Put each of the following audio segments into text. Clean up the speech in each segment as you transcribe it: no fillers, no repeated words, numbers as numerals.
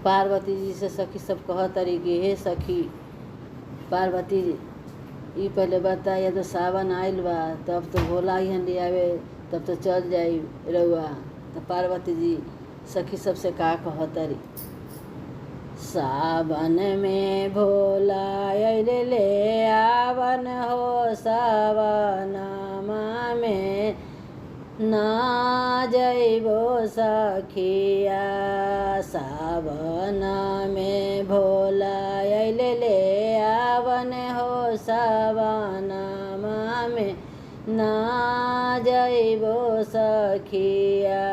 पार्वती जी से सखी सब कहतरी कि हे सखी पार्वती जी ई पहले बताइए तो सावन आइल बा तब तो भोला ही ले आवे तब तो चल जाई रउआ। तो पार्वती जी सखी सबसे का कहतरी सावन में भोला अइले ले आवन हो सावनमा में ना जइबो सखिया सावन में भोला अइले ले आवन हो सावनमा में ना जइबो सखिया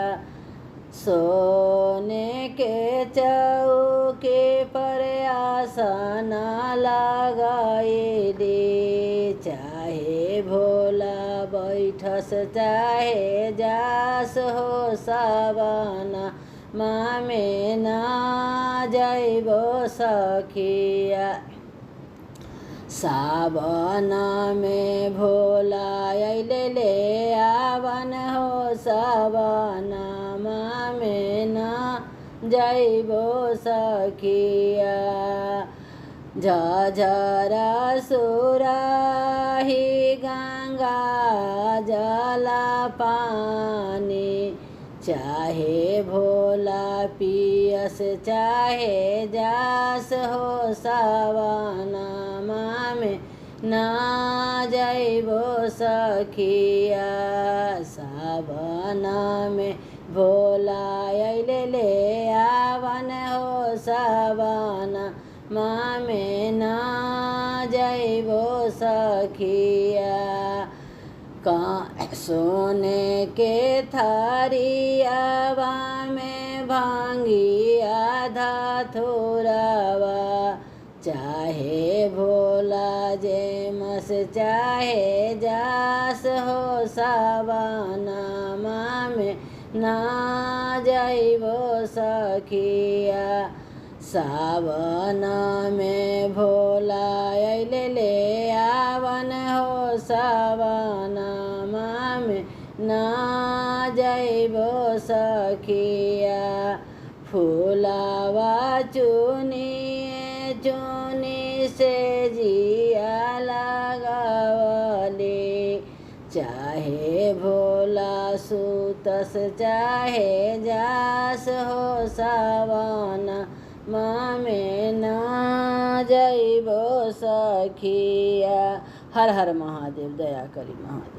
सोने के चौके पर आसन लगाई दे चाहे भोला बैठस चाहे जास हो सावन में ना जइबो सखिया सावन में भोला अइले ले आवन हो सावन में ना जइबो सखिया झझरा सुराही गंगा जला पानी चाहे भोला पियस चाहे जास हो सावन में ना जइबो सखिया सावन में भोला अइले ले आवन हो सावन में ना जइबो सखिया सोने के थारियावा में भांगी आधा थोरावा चाहे भोला जे मस चाहे जास हो सावन में ना जइबो सखिया सावन में भोला अइले ले आवन हो सावन में ना जइबो सखिया फूलावा चुनी चुनी से जिया लगावले चाहे भोला सुतस चाहे जास हो सावन में ना जइबो सखिया। हर हर महादेव। दया करी महादेव।